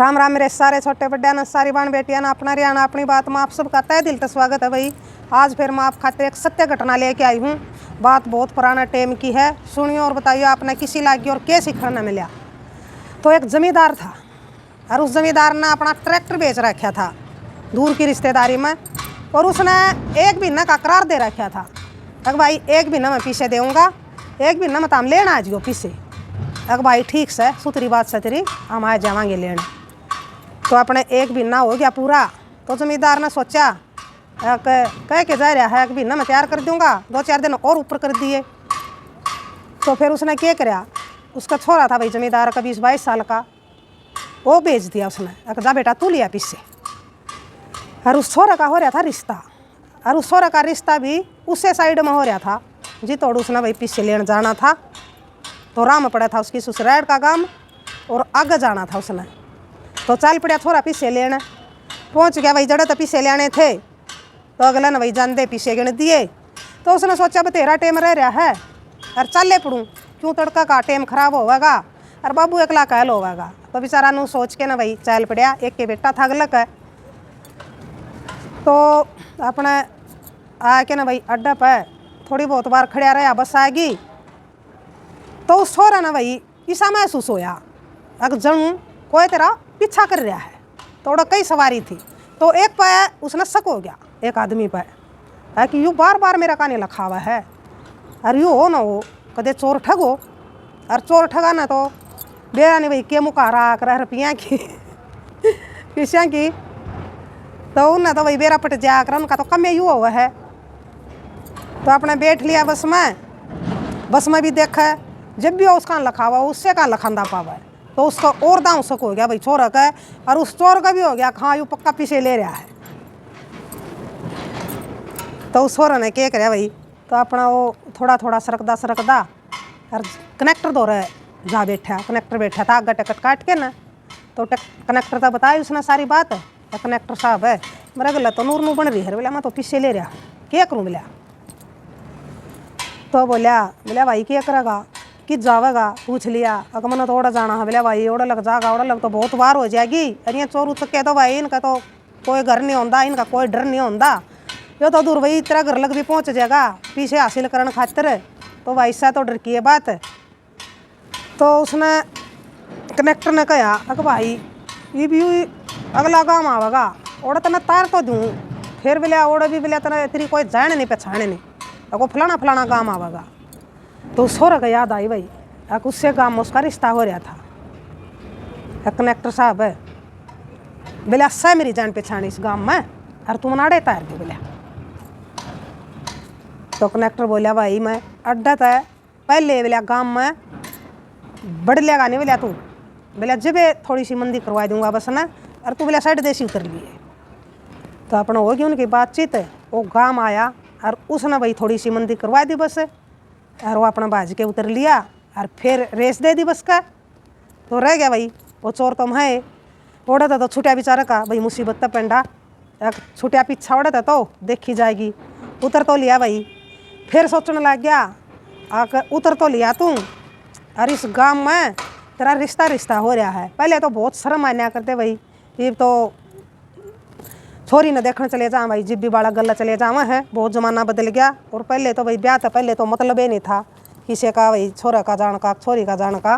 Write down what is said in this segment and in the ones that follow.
राम राम मेरे सारे छोटे बड्डे न सारी बाण बेटियां न अपना रियाना अपनी बात में आप सबका तहे दिल से स्वागत है भाई। आज फिर मैं आप खातिर एक सत्य घटना लेके आई हूँ। बात बहुत पुराना टाइम की है, सुनिए और बताइए आपने किसी लागी और क्या सीखना मिला। तो एक जमींदार था और उस जमींदार ने अपना ट्रैक्टर बेच रखा था दूर की रिश्तेदारी में, और उसने एक महीना का करार दे रखा था। अगर भाई एक महीना मैं पीछे देऊँगा, एक महीना में तो हम लेना आ जियो पीछे। अगर भाई ठीक से सुतरी बात से तेरी हम आ जावांगे लेने। तो अपने एक महीना हो गया पूरा, तो जमींदार ने सोचा कह के जा रहा है एक महीना मैं तैयार कर दूंगा, 2-4 दिन और ऊपर कर दिए। तो फिर उसने क्या कराया, उसका छोरा था भाई जमींदार का 20-22 साल का, वो बेच दिया उसने। अगर जा बेटा तू लिया पीछे। और उस छोरा का हो रहा था रिश्ता, और उस छोरा का रिश्ता भी उससे साइड में हो रहा था जी। तोड़ उसने भाई पीछे लेने जाना था, तो राम पड़ा था उसकी ससुराल का गांव और आगे जाना था उसने। तो चल पड़ा थोड़ा पीछे लेने, पहुंच गया भाई जड़े तो पीछे लेने थे। तो अगला ने भाई जान दे पीछे गिन दिए। तो उसने सोचा बतेरा टेम रह रहा है और चल पड़ूँ, क्यों तड़का का टेम खराब होगा और बाबू एकला कहल होगा। तो बेचारा नू सोच के ना भाई चल पड़ा। एक के बेटा था अगलक है। तो अपने आके ना भाई अड्डा पे थोड़ी बहुत बार खड़ा रहा, बस आएगी। तो उस छोरा ना भाई ऐसा महसूस होया अगर जणू कोई तेरा पीछा कर रहा है। थोड़ा कई सवारी थी, तो एक पे उसने शक हो गया एक आदमी पे है कि यूँ बार बार मेरा काने लखा हुआ है, और यूँ हो ना हो कदे चोर ठगो, और चोर ठगा ना तो बेरा नहीं भाई के मुकारा कर रुपया की पीछा की। तो उन्हें तो भाई बेरा पट जा कर उनका तो कम यूँ हुआ है। तो अपने बैठ लिया बस में भी देखा जब भी उसका लखा हुआ उससे का लखांदा पावा है। तो उसका और दांव शक हो गया भाई चोर का, और उस चोर का भी हो गया हाँ यू पक्का पीछे ले रहा है। तो उस चोर ने क्या कराया भाई, तो अपना वो थोड़ा थोड़ा सरकदा और कनेक्टर दो रहे जा बैठा। कनेक्टर बैठा था आगे टिकट काट के ना। तो कनेक्टर तो बताया उसने सारी बात। तो कनेक्टर साहब है मेरा गला तो नूर बन रही है, बोला मैं तो पीछे ले रहा क्या करूँ बोला। तो बोला भाई क्या करेगा कि जावेगा, पूछ लिया। अगर मैंने तो ओड़ा जाना है, बोला भाई ओड़ा लग जाएगा, ओड़ा लग तो बहुत बार हो जाएगी। अरे चोर उचके तो भाई इनका तो कोई घर नहीं होता, इनका कोई डर नहीं होता, ये तो दूर भाई तेरा घर लग भी पहुंच जाएगा पीछे हासिल करने खातिर। तो भाई सा तो डर की है बात। तो उसने कनेक्टर ने कहा अगर भाई ये भी अगला गाँव आवेगा ओड़ा तो मैं तार तो दूँ, फिर बोला ओड़ा भी बोला तेरा तेरी कोई जाने नहीं पहचाने नहीं, अगो फलाना गाँव आवेगा। तो उस छोरा का याद आई भाई उससे गाँव में उसका रिश्ता हो रहा था। कनेक्टर साहब है बोला सा मेरी जान पहचान इस गाँव में, और तुम नाड़े तार दे बोला। तो कनेक्टर बोला भाई मैं अड्डा था पहले बोला गाँव में बढ़ लेगा नहीं बोला तू, बोला जब थोड़ी सी मंदी करवा दूंगा बस ना, और तू बोला साइड देसी उतर लिए। तो अपना होगी उनकी बातचीत, वो गाँव आया और उसने भाई थोड़ी सी मंदी करवा दी बस, और वो अपना बाज के उतर लिया और फिर रेस दे दी बस का। तो रह गया भाई वो चोर तो है ओढ़ा था। तो छुटिया बेचारा का भाई मुसीबत तक पेंडा छुटिया पीछा ओढ़ा था तो देखी जाएगी। उतर तो लिया भाई, फिर सोचने लग गया आकर उतर तो लिया तू, और इस गाँव में तेरा रिश्ता हो रहा है। पहले तो बहुत शर्म आने करते भाई, ये तो छोरी न देखने चले जाओ भाई, जिब भी बाड़ा गला चले जावा है, बहुत ज़माना बदल गया। और पहले तो भाई ब्याह था पहले तो मतलब ही नहीं था किसी का भाई छोरा का जान का छोरी का जान का।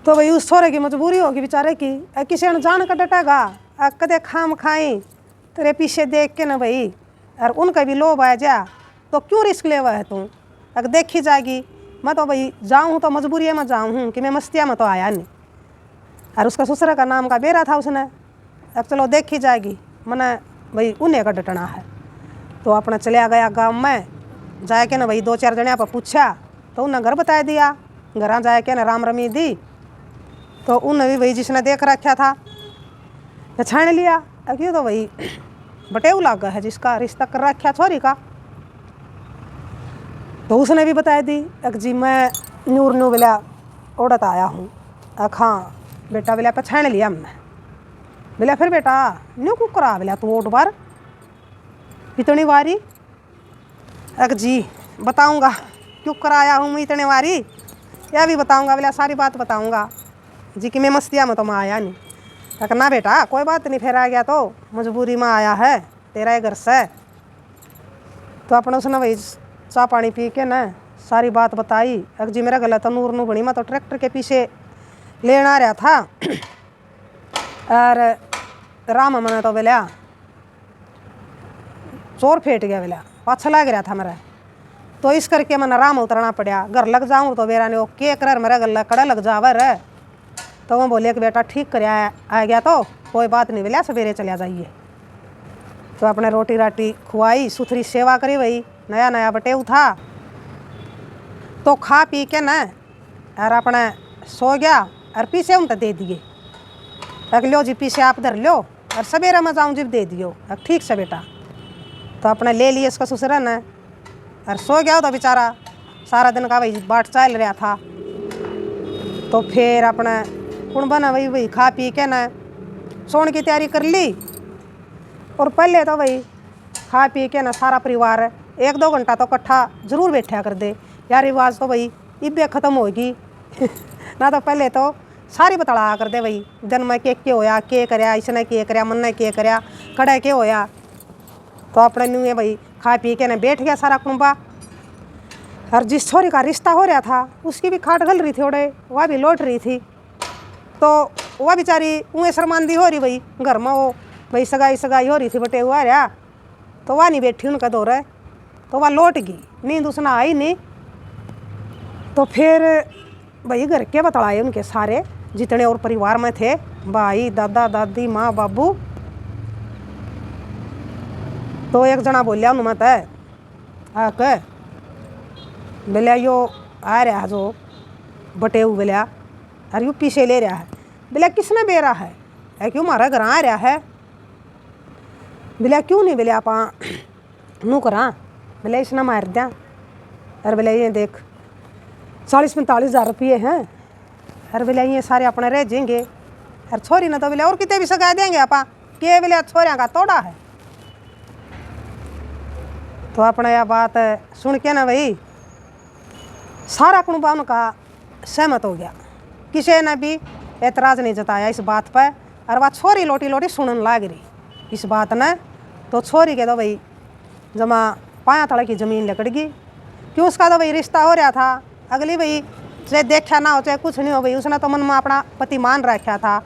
तो भाई उस छोरे की मजबूरी होगी बेचारे की, किसी ने जान का डटेगा कदे खाम खाई तेरे पीछे देख के ना भाई, और उनका भी लोभ आ जा तो क्यों रिस्क लेवा है तू। अगर देखी जाएगी मैं तो भाई जाऊँ हूँ तो मजबूरी में जाऊँ हूँ कि मैं मस्तिया में तो आया नहीं। और उसका ससुरा का नाम का बेरा था उसने, अब चलो देखी जाएगी मैंने भाई उन्हें का डटना है। तो अपना चलिया गया गांव में, जाके ना भाई 2-4 जने पर पूछा तो उन्हें घर बता दिया। घर जाके ना राम रमी दी, तो उन्हें भी भाई जिसने देख रखा था पहचान लिया। क्यों तो भाई बटेऊ लागा है जिसका रिश्ता कर रखा छोरी का। तो उसने भी बता दी जी मैं नूर बोला औरत आया हूँ। हाँ बेटा बोला पहचान लिया हमने। बोला फिर बेटा न्यू क्यों करा बोला तू ओट बार इतनी बारी। जी बताऊंगा क्यों कराया हूँ मैं इतने बारी, यह भी बताऊंगा बोला सारी बात बताऊंगा। जी कि मैं मस्तिया में तो मैं आया नहीं। कहा ना बेटा कोई बात नहीं, फिर आ गया तो मजबूरी में आया है, तेरा ही घर से। तो अपने उसने वही चाय पानी पी के ना सारी बात बताई। अगर जी मेरा गला तो नूर नू बनी, मैं तो ट्रैक्टर के पीछे लेना रहा था और राम मैंने तो बोलिया चोर फेंट गया, बोलिया पाछा लग रहा था मेरा, तो इस करके मैंने राम उतरना पड़ा। घर लग जाऊँ तो बेरा ने वो के कर मेरा गला कड़ा लग जावर है। तो वो बोले कि बेटा ठीक कर आ गया तो कोई बात नहीं, बोलिया सवेरे चलिया जाइए। तो अपने रोटी राटी खुआई, सुथरी सेवा करी, वही नया नया बटेऊ था। तो खा पी के न और अपने सो गया और पीछे उन दे दिए। लो जी पीछे आप धर लो और सवेरे में जाऊँ जब दे दियो। ठीक से बेटा। तो अपने ले लिए इसका ससुरन है और सो गया। तो बेचारा सारा दिन का वही बाट चल रहा था। तो फिर अपने कुंबा ने वही खा पी के न सोने की तैयारी कर ली। और पहले तो वही खा पी के ना सारा परिवार 1-2 घंटा तो इकट्ठा जरूर बैठा कर दे यार। रिवाज तो वही इब्बे ख़त्म होगी ना। तो पहले तो सारी बतला कर दे वही दिन में के होया, के करया, इसने के करया, मन ने के करया, कड़े के होया। तो अपने न्यू भाई खा पी के ना बैठ गया सारा कुंबा। और जिस छोरी का रिश्ता हो रहा था उसकी भी खाट गल रही थी, ओड़े वह भी लौट रही थी। तो वह बेचारी उन्हें शर्मांदी हो रही भाई घर में, वो भाई सगाई हो रही थी बटे हुआ रहा। तो वह नहीं बैठी उनका दौर है। तो वह लौट गई, नींद उसने आई नहीं। तो फिर भाई घर के बतलाए उनके सारे जितने और परिवार में थे, भाई दादा दादी माँ बाबू। तो एक जना बोलिया उन्होंने मत आके बोलिया यो आ रहा जो बटेऊ, बोलिया अरे यू पीछे ले रहा है। बोलिया किसने बेरा है क्यों हमारा घर आ रहा है। बोलिया क्यों नहीं, बोलिया आप नू करा। बोले इसने मार दिया। अरे बोले ये देख 40-45 हज़ार रुपये हैं। अरे बोले ये सारे अपने रह जाएंगे। अरे छोरी ने तो बोले और कितने भी सगा देंगे आप के, बोले छोरिया का तोड़ा है। तो अपने यह बात सुन के ना भाई सारा कुनबा उनका सहमत हो गया, किसी ने भी एतराज़ नहीं जताया इस बात पर। और वह छोरी लोटी लोटी सुनने लग रही इस बात ने। तो छोरी के तो भाई जमा पाया थड़ा की ज़मीन लकड़ गई, क्यों उसका तो भाई रिश्ता हो रहा था। अगली भाई चाहे देखा ना हो चाहे कुछ नहीं हो भाई, उसने तो मन में अपना पति मान रखा था,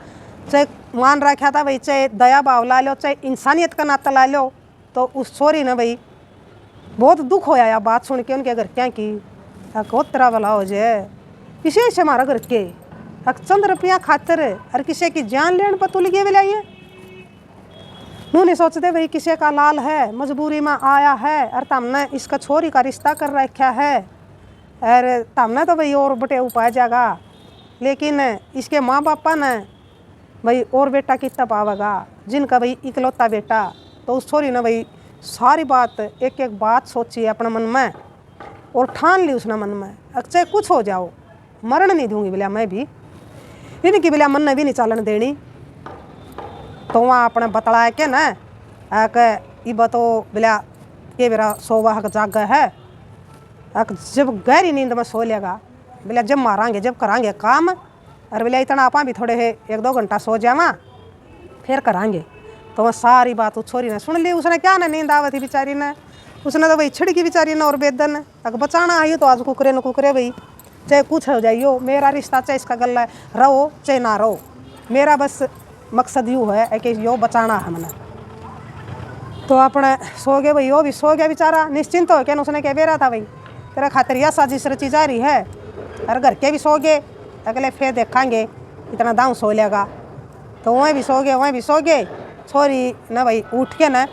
चाहे मान रखा था भाई, चाहे दया भाव ला लो चाहे इंसानियत का नाता ला लो। तो उस छोरी ने भाई बहुत दुख होया या बात सुन के उनके घर क्या की बहुत तरह वाला हो जाए विशेष हमारा घर के चंद रुपया खातर और किसी की जान लेने पर तुल गए बिलाइए। नहीं सोचते भाई किसी का लाल है, मजबूरी में आया है और तमने इसका छोरी का रिश्ता कर रखा है और तमने तो भाई और बटे उपाय जाएगा। लेकिन इसके माँ बापा ने भाई और बेटा कितना पावेगा जिनका भाई इकलौता बेटा। तो उस छोरी ने भाई सारी बात एक एक बात सोची अपने मन में और ठान ली उसने मन में, चाहे कुछ हो जाओ मरण नहीं दूंगी बोलिया मैं भी इनकी, बोलिया मन ने भी नहीं चालन देनी। तो वहाँ अपने बतलाया के न आके इब तो बोलिया के मेरा सोवा हक जाग है। जब गहरी नींद में सो लेगा बोलिया जब मारांगे जब करांगे काम, और बोलिया इतना आपा भी थोड़े 1-2 घंटा सो जावा फिर करांगे। तो वह सारी बात उस छोरी ने सुन ली। उसने क्या ना नींद आवा थी बेचारी ने, उसने तो भाई छिड़की बेचारी ने और बेदन अगर बचाना आई तो आज कुकरे न कुकरे भाई चाहे कुछ हो जाइयो, मेरा रिश्ता चाहे इसका गला रहो चाहे ना रहो, मेरा बस मकसद यूँ है कि यो बचाना है मैंने। तो अपने सो गए भाई, वो भी सो गया बेचारा निश्चिंत हो के। उसने कह बेरा था भाई तेरा खातिर यह साजिश रची जा रही है। और घर के भी सो गए, अगले फिर देखेंगे इतना दाऊँ सो लेगा। तो वहीं भी सो गए, वहीं भी सो गए। छोरी न भाई उठ के न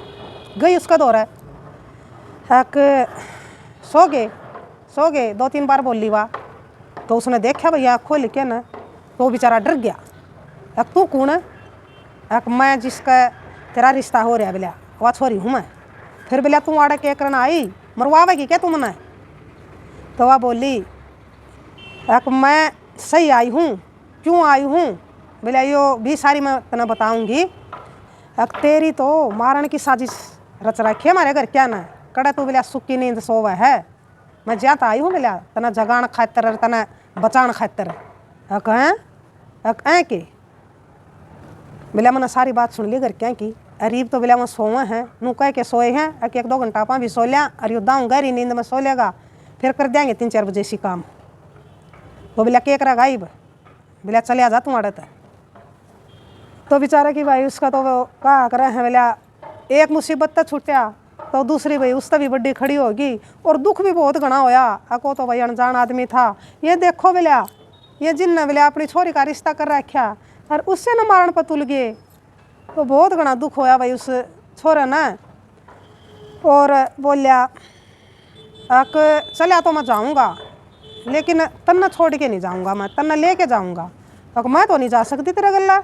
गई उसका दौर है सो गए 2-3 बार बोली वाह। तो उसने देखा भैया खोल के न, तो बेचारा डर गया। तू कौन है? मैं जिसका तेरा रिश्ता हो रहा बोलिया वह छोरी हूँ मैं। फिर बोलिया तू आड़े के करना आई मरवावेगी क्या तुमने? तो वह बोली मैं सही आई हूँ। क्यों आई हूँ? बोलिया यो भी सारी मैं तना बताऊँगी। तेरी तो मारने की साजिश रच रखी है हमारे घर क्या ना कड़ा। तू बोलिया सुखी नींद सोवा है, मैं ज्यादा आई हूँ बोलिया तना जगान खातर तना बचान खातर। कहें ऐ के बोले मैंने सारी बात सुन ली घर क्या की। अरीब तो बोले वहाँ सोए हैं, नू कह के सोए हैं, एक 2 घंटा पा भी सो लिया, अरे दाऊँ गहरी नींद में सो लेगा, फिर कर देंगे 3-4 बजे से काम। वो बोला के करा गायब, बोला चले आ जा तुम्हारे तक। तो बेचारा कि भाई उसका तो वो कहा करे हैं, बोला एक मुसीबत तो छूटा तो दूसरी भाई उससे भी बड़ी खड़ी होगी, और दुख भी बहुत घना होया। अको तो भाई अनजान आदमी था, ये देखो बोला ये जिन बोला अपनी छोरी का रिश्ता कर रखा और उससे न मारण पर तुल गए, तो बहुत घना दुख होया भाई उस छोरे ने। और बोलिया अक चलिया तो मैं जाऊँगा, लेकिन तन्ना छोड़ के नहीं जाऊँगा, मैं तन्ना लेके जाऊँगा। अक मैं तो नहीं जा सकती तेरा गल्ला,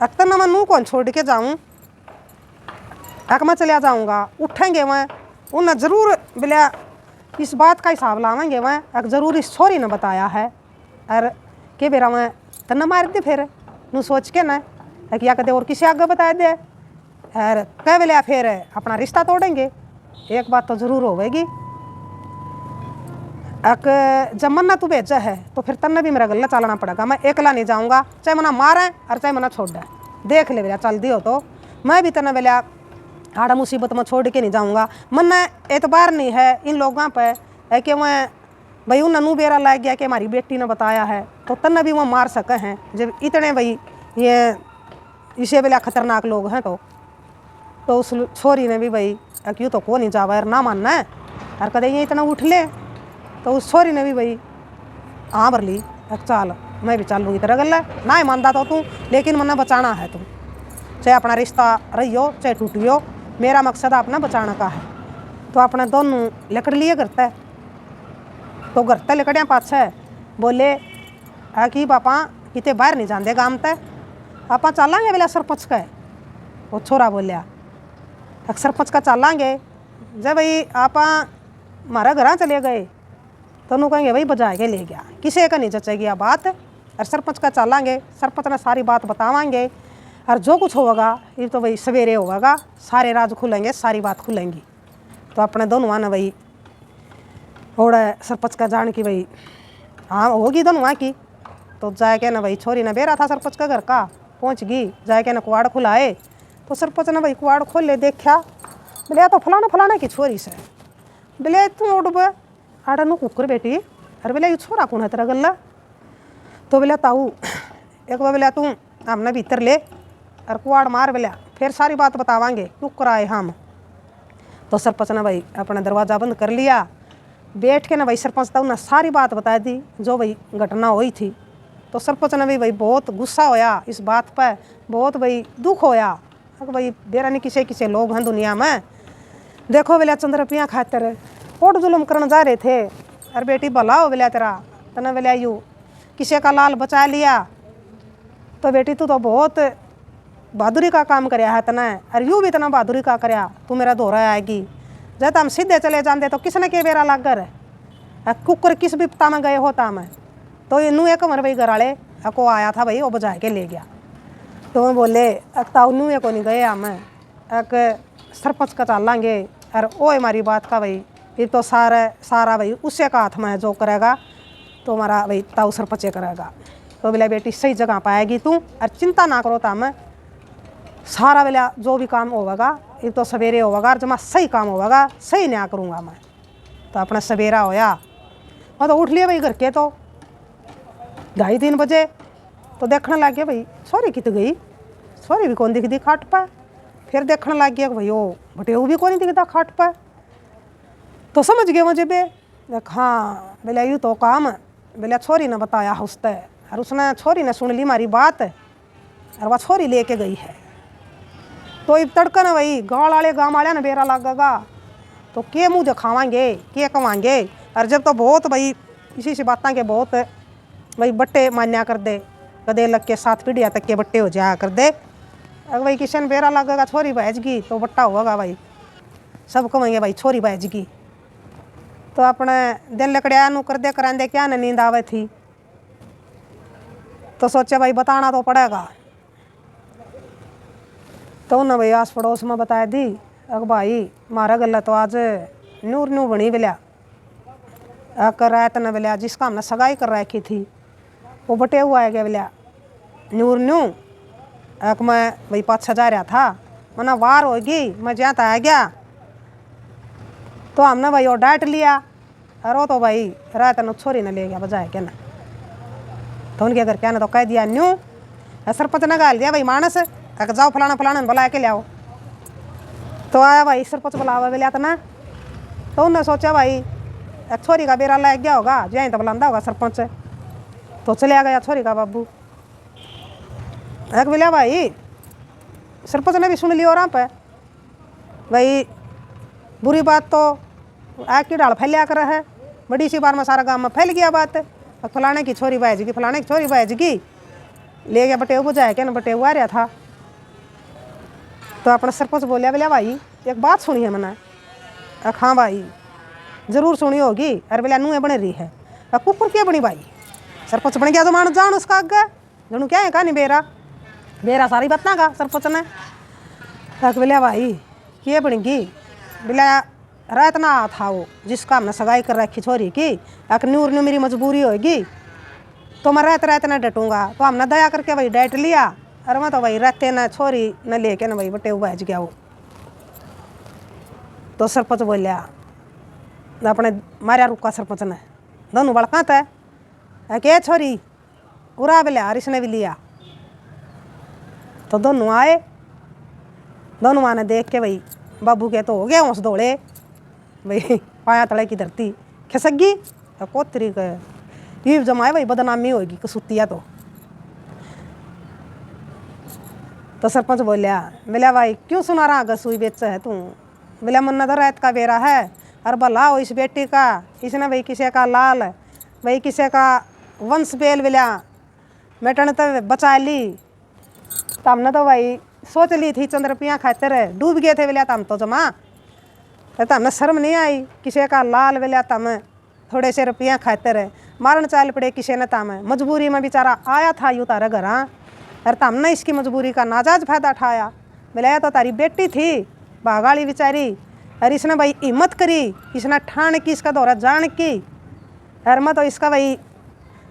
अक तन्ना मैं नू कौन छोड़ के जाऊँ, अक मैं चलिया जाऊँगा। उठेंगे वह उन्हें ज़रूर बोलिया इस बात का हिसाब लावेंगे वह, अक ज़रूर इस छोरी ने बताया है, और के बेरा वह तन्ना मार दे फिर नू सोच के ना या कदे और किसी आगे बता दे, और कह बोलिया फिर अपना रिश्ता तोड़ेंगे। एक बात तो ज़रूर होगी, अक जब मन्ना तू भेजा है तो फिर तन्ने भी मेरा गल्ला चलना पड़ेगा, मैं एकला नहीं जाऊँगा, चाहे मना मारे और चाहे मना छोड़ दे, देख ले बोलिया चल दियो तो मैं भी तन्ने बोलिया आड़ा मुसीबत में छोड़ के नहीं जाऊँगा। मन्ना एतबार नहीं है इन लोगों पर है कि मैं भाई उन्हें नू बेरा लग गया कि हमारी बेटी ने बताया है, तो तन्ने भी वह मार सके हैं जब इतने भाई ये इसे बोलिया खतरनाक लोग हैं। तो उस छोरी ने भी भाई क्यों तो को नहीं जावा यार ना मानना है, और कदे ये इतना उठ ले, तो उस छोरी ने भी भाई हाँ भर ली, चल मैं भी चल लूँगी तेरा गल्ला, ना ही मानता तो तू, लेकिन मन्ना बचाना है तू, चाहे अपना रिश्ता रहियो चाहे टूटियो, मेरा मकसद अपना बचाने का है। तो अपने दोनों लकड़ लिए करता है, तो करते लकड़ियाँ पाछे बोले कि पापा कितने बाहर नहीं जाते गाँव तक, आप चलेंगे बोला सरपंच का। वो छोरा बोलिया सरपंच का चलेंगे, जब भाई आप हमारा घर चले गए तो उन्होंने कहेंगे भाई बजा के ले गया, किसी का नहीं जचेगी यह बात, और सरपंच का चलेंगे, सरपंच ने सारी बात बतावाएंगे, और जो कुछ होगा ये तो भाई सवेरे होगा, सारे राज खुलेंगे, सारी बात खुलेंगी। तो अपने दोनों ने भाई और सरपंच का जान की भाई हाँ होगी दोनों की। तो जाके ना भाई छोरी ने बेरा था सरपंच का घर का, पहुँच गई, जाके ना कुआड़ खुलाए, तो सरपंच ने भाई कुआड़ खोल ले, देखा बोले तो फलाना की छोरी से, बोले तू उठ बे आड़ा नू कुकर बेटी, अरे बोले ये छोरा कौन है तेरा गल्ला। तो बोले ताऊ एक बार बोले तू हमने भीतर ले और कुआड़ मार, बोलिया फिर सारी बात बतावाएंगे क्यों कराए हम। तो सरपंच ने भाई अपना दरवाज़ा बंद कर लिया, बैठ के ना भाई सरपंच ताऊ ने सारी बात बता दी जो भाई घटना हुई थी। तो सरपंच ने भी भाई बहुत गुस्सा होया इस बात पर, बहुत भाई दुख होया, भाई बेरा नहीं किसे लोग हैं दुनिया में, देखो बोलिया चंद रुपया खातर कोट जुलम करने जा रहे थे, अरे बेटी भला हो बोलिया तेरा, तने बोलिया यू किसी का लाल बचा लिया, तो बेटी तू तो बहुत बहादुरी का काम कराया है तने, अरे यूँ भी इतना बहादुरी का कराया, तू मेरा दोहरा आएगी, जब हम सीधे चले जाते तो किसने के बेरा लाग कर कुकर किस विपता में गए होता मैं। तो इनू एक मर भाई घर वाले को आया था भाई, वो बजा के ले गया। तो वो बोले ताऊ नू को नहीं गए हम एक सरपंच का चलेंगे, और वो हमारी बात का भाई ये तो सारा भाई उससे का हाथ में है, जो करेगा तो हमारा भाई ताऊ सरपंच करेगा। तो बोला बेटी सही जगह पाएगी तू, और चिंता ना करो था मैं सारा बोला जो भी काम होगा ये तो सवेरे होगा, और जमा सही काम होगा सही न्याय करूँगा मैं। तो अपना सवेरा होया, मैं तो उठ लिया भाई घर के, तो 2:30-3 बजे तो देखने लग गया भाई सॉरी कित गई, सॉरी भी कौन दिखती खाट पर, फिर देखने लग गया भाई वो बटेऊ भी कौन दिखता खाट पर। तो समझ गए मुझे बे हाँ बोला यूँ तो काम बोला छोरी ने बताया उसते, और उसने छोरी ने सुन ली हमारी बात, और वह छोरी लेके गई है। तो ये तड़का ना भाई गाँव वाले ने बेरा लगेगा, तो के मुँह दिखावाएंगे के कमाएंगे, और जब तो बहुत भाई इसी से बातें के बहुत भाई बट्टे मान्या कर दे, कदे लग के 7 पीढ़ियाँ तक के बट्टे हो जाया कर दे। अगर भाई किसी ने बेरा लगेगा छोरी बहजगी तो बट्टा होगा भाई, सब कहेंगे भाई छोरी बहजगी। तो अपने दिन लकड़िया नू कर दे करांदे क्या न नींद आवे थी, तो सोचे भाई बताना तो पड़ेगा। तो उन्हें भाई आस पड़ोस में बता दी, अग भाई मारा गला तो आज नूर बनी बोलिया कर रात ने बोलिया जिसका हमने सगाई कर रखी थी, वो बटे हुआ है क्या बोलिया नूर न्यू एक मैं भाई पाछा जा रहा था मना वार होगी मैं जहाँ तक आ गया तो हमने भाई वो डांट लिया और वो तो भाई रात न छोरी ने ले गया बजाय के ना तो उनके घर क्या ना तो कह दिया न्यू सरपंच ने गाल दिया भाई मानस जाओ फलाना फलाना बुला के ले आओ। तो आया भाई सरपंच बुलावा लिया था ना तो उन्होंने सोचा भाई एक छोरी का बेरा लग गया होगा जहाँ तो बुलांदा होगा सरपंच तो चले गया छोरी का बाबू एक बोलिया भाई सरपंच ने भी सुन लिया और पे भाई बुरी बात तो आग की डाल फैलिया कर है बड़ी सी बार में सारा गांव में फैल गया बात फलाने की छोरी बाजगी फलाने की छोरी बाजगी ले गया बटेऊ बुझाया क्या ना बटेऊ आ रहा था तो अपना सरपंच बोलिया बोलिया भाई एक बात सुनी है मैंने हाँ भाई जरूर सुनी होगी अरे बोलिया नूह बने रही है कुकुर क्या बनी भाई सरपंच बन गया तो मान जान उसका आगे जनू क्या है कहानी बेरा बेरा सारी बतना का सरपंच ने बोलिया भाई ये बनेगी बोलिया रात ना था वो जिसका हमने सगाई कर रखी छोरी की एक नूर न्यू मेरी मजबूरी होगी तो मैं रात रात ना डटूंगा तो हमने दया करके भाई डट लिया अरे मैं तो भाई रहते ना छोरी न लेके ना भाई बटे बज गया वो। तो सरपंच बोलिया अपने मारिया रुका सरपंच ने दोनों बड़का थे के छोरी उरा बोलिया हरीश ने भी लिया तो दोनों आए दोनों माँ ने देख के भाई बाबू के तो हो गया उस दौड़े भाई पाया तले की धरती खिसगी कोतरी के ये जमाए भाई बदनामी होगी कसुतिया तो सरपंच बोलिया बोलिया भाई क्यों सुना रहा अगर सुई बेच है तू बोलिया मुन्ना तो रात का बेरा है और भला हो इस बेटी का इसने भाई किसी का लाल भाई किसी का वंश बेल बोलिया बेटन तो बचा ली तो हमने तो भाई सोच ली थी चंद्र रुपया खातिर डूब गए थे बोलिया तम तो जमा तो हमने शर्म नहीं आई किसी का लाल बोलिया तम थोड़े से रुपया खातिर मारन चाल पड़े किसी ने तम मजबूरी में बेचारा आया था यूँ तारा घर और तमने इसकी मजबूरी का नाजायज फायदा उठाया बोला तो तारी बेटी थी भागाड़ी बेचारी और इसने भाई हिम्मत करी इसने ठान की इसका दौरा जान की और मैं तो इसका भाई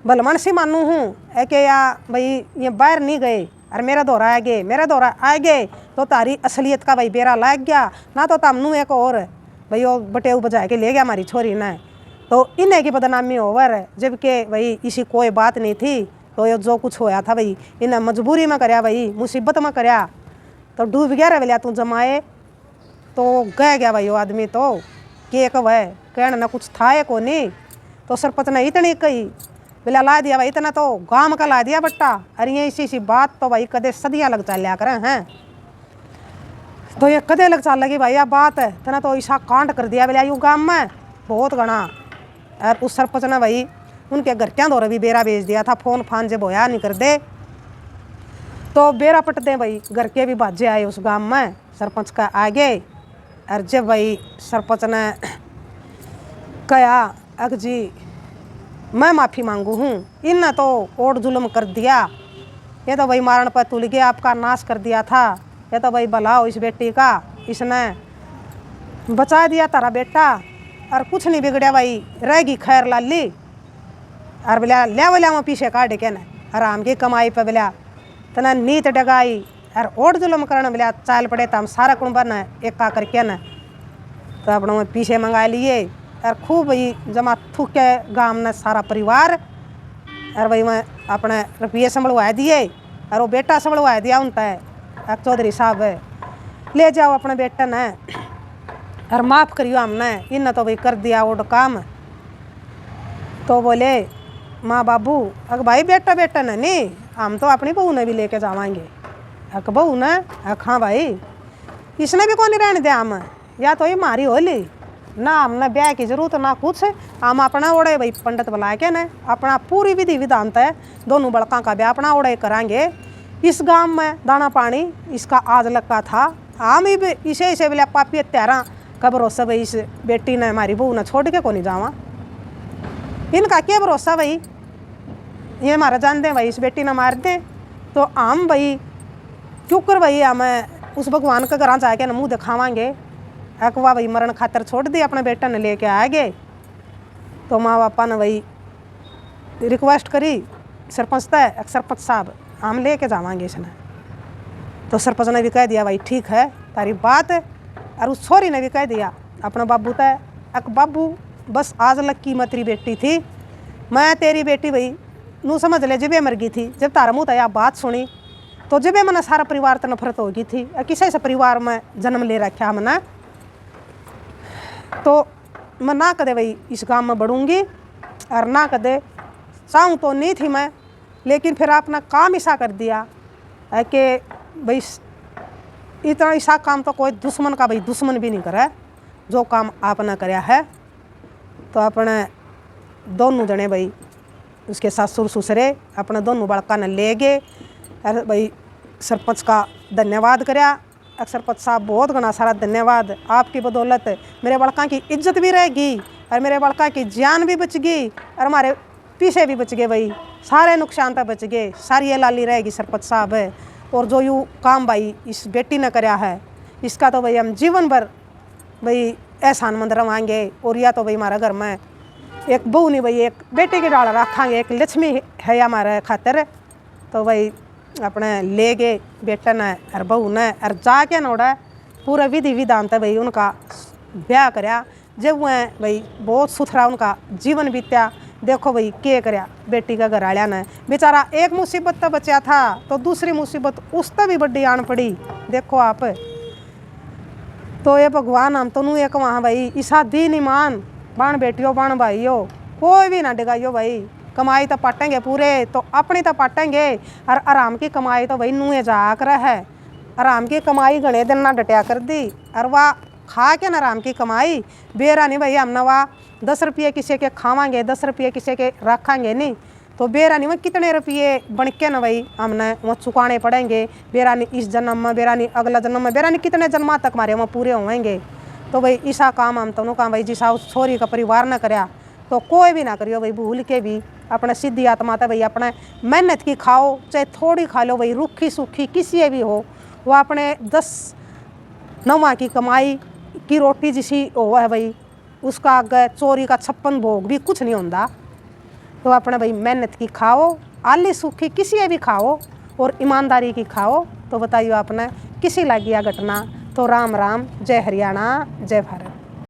भलमन से मानू हूँ कि या भाई ये बाहर नहीं गए और मेरा दौरा आ गए मेरा दौरा आ गए तो तारी असलियत का भाई बेरा लग गया ना तो तमनू एक और भाई वो बटेऊ बजा के ले गया हमारी छोरी ने तो इन्हें की बदनामी ओवर जबकि भाई इसी कोई बात नहीं थी तो ये जो कुछ होया था भाई इन्हें मजबूरी में करया भाई मुसीबत में करया तो डूब गया रे बोलिया तू जमाए तो गह गया भाई वो आदमी तो के कब है कहना ना कुछ था को नहीं तो सरपंच ने इतनी कही बोला ला दिया भाई इतना तो गांव का ला दिया बट्टा अरे ये इसी बात तो भाई कदे सदियाँ लग चाल लिया करें हैं तो ये कदे लग चाल लगी भाई अब बात है तना तो ऐसा कांड कर दिया बोलिया यूँ गाँव में बहुत गणा और उस सरपंच ने भाई उनके घर क्या दौरे भी बेरा भेज दिया था फोन फान जब होया नहीं कर दे तो बेरा पट दे भाई घर के भी बाजे आए उस गांव में सरपंच का आगे और जब भाई सरपंच ने कहा अग जी मैं माफ़ी मांगू हूँ इन तो ओट जुल्म कर दिया ये तो भाई मारण पर तुल गया आपका नाश कर दिया था ये तो भाई भला हो इस बेटी का इसने बचा दिया तारा बेटा और कुछ नहीं बिगड़या भाई रहेगी खैर लाली और बोलिया ले बोलिया वहाँ पीछे काट के न आराम की कमाई पे बोलिया तना नीत डगाई और ओट जुल्म करने बोलिया चाल पड़े तो हम सारा कुंबा न एक का करके न तो अपने पीछे मंगा लिए और खूब भाई जमा थूक के गाँव ने सारा परिवार और भाई मैं अपने रुपये संभलवा दिए और वो बेटा संभलवा दिया उन पर चौधरी साहब ले जाओ अपने बेटे ने और माफ़ करियो हमने इन तो भाई कर दिया वो काम तो बोले माँ बाबू अग भाई बेटा बेटा ने नहीं हम तो अपनी बहू ने भी लेके जावाएंगे अक बहू ने हाँ भाई इसने भी कौन रहने दिया हम या तो ये मारी होली ना हमने ब्याह की जरूरत ना कुछ हम अपना ओढ़े भाई पंडित बुला के न अपना पूरी विधि विधान है दोनों बड़का का ब्याह अपना ओढ़े कराएंगे इस गांव में दाना पानी इसका आज लगा था हम ही इसे इसे बोले पापी त्यारा का भरोसा भाई इस बेटी ने हमारी बहू ने छोड़ के को नहीं जावा इनका क्या भरोसा भाई ये हमारा जान दें भाई इस बेटी ने मार दें तो हम भाई क्यों कर भाई हमें उस भगवान के घर जाके न मुँह दिखावाएंगे अकवा भाई मरण खातर छोड़ दी अपने बेटा ने लेके आ गए तो माँ बापा ने भाई रिक्वेस्ट करी सरपंच तय सरपंच साहब हम लेके जावांगे इसने। तो सरपंच ने भी कह दिया भाई ठीक है तारी बात। और उस छोरी ने भी कह दिया अपना बाबू तय अक बाबू बस आज लक्की मतरी बेटी थी, मैं तेरी बेटी भाई नू समझ ले जब मर गई थी। जब तारा मुँह तया बात सुनी तो जब मैंने सारा परिवार तो नफरत हो गई थी। किसी से परिवार में जन्म ले रखा मैंने, तो मैं ना कदे भाई इस गांव में बढ़ूंगी और ना कदे चाहूँ तो नहीं थी मैं। लेकिन फिर आपने काम ऐसा कर दिया है कि भाई इतना ऐसा काम तो कोई दुश्मन का भाई दुश्मन भी नहीं करे जो काम आपने कराया है। तो अपने दोनों जने भाई उसके ससुर ससुरे अपने दोनों बड़का ने ले गए और भाई सरपंच का धन्यवाद कराया। सरपंच साहब बहुत घना सारा धन्यवाद, आपकी बदौलत मेरे बड़का की इज्जत भी रहेगी और मेरे बड़का की जान भी बच गई और हमारे पीछे भी बच गए भाई, सारे नुकसान तक बच गए, सारी ये लाली रहेगी सरपंच साहब है। और जो यूँ काम भाई इस बेटी ने कराया है इसका तो भाई हम जीवन भर भाई एहसानमंद रवांगे। और या तो भाई हमारे घर में एक बहू नहीं भाई एक बेटे के डाल रखांगे, एक लक्ष्मी है हमारे खातिर। तो भाई अपने ले गए बेटे ने और बहू ने और जाके नोड़ा पूरा विधि विधान था भाई उनका ब्याह कराया। जब वह भाई बहुत सुथरा उनका जीवन बीत्या। देखो भाई क्या कराया बेटी का घर आलिया ने, बेचारा एक मुसीबत तो बचा था तो दूसरी मुसीबत उस तक भी बड़ी आन पड़ी। देखो आप तो ये भगवान हम तो नू एक वहाँ भाई ईसा दीन ईमान बाण बेटियों बाण भाइयों कोई भी ना डिगाइयो भाई, कमाई तो पाटेंगे पूरे तो अपनी तो पाटेंगे और आराम की कमाई तो भाई नूए जाक रहा है। आराम की कमाई घने दिन ना डटिया कर दी और वाह खा के ना आराम की कमाई बेरा नहीं भाई। हमने वाह 10 रुपये किसी के खावांगे 10 रुपये किसी के रखांगे नहीं तो बेरा नहीं वह कितने रुपये बन के ना भाई हमने वहाँ चुकाने पड़ेंगे। बेरा नहीं इस जन्म में बेरा नहीं अगला जन्म में बेरा नहीं कितने जन्म तक हमारे वहाँ पूरे होंगे। तो भाई ऐसा काम हम तो काम भाई जिसा उस छोरी का परिवार ने कराया तो कोई भी ना करियो भाई भूल के भी। अपने सीधी आत्मा था भाई अपने मेहनत की खाओ चाहे थोड़ी खा लो भाई रूखी सूखी किसी भी हो, वो अपने 10 नवा की कमाई की रोटी जिसी हो है भाई उसका आगे चोरी का 56 भोग भी कुछ नहीं होता। तो अपने भाई मेहनत की खाओ आली सूखी किसी भी खाओ और ईमानदारी की खाओ। तो बताइए आपने किसी लगी घटना। तो राम राम, जय हरियाणा, जय भारत।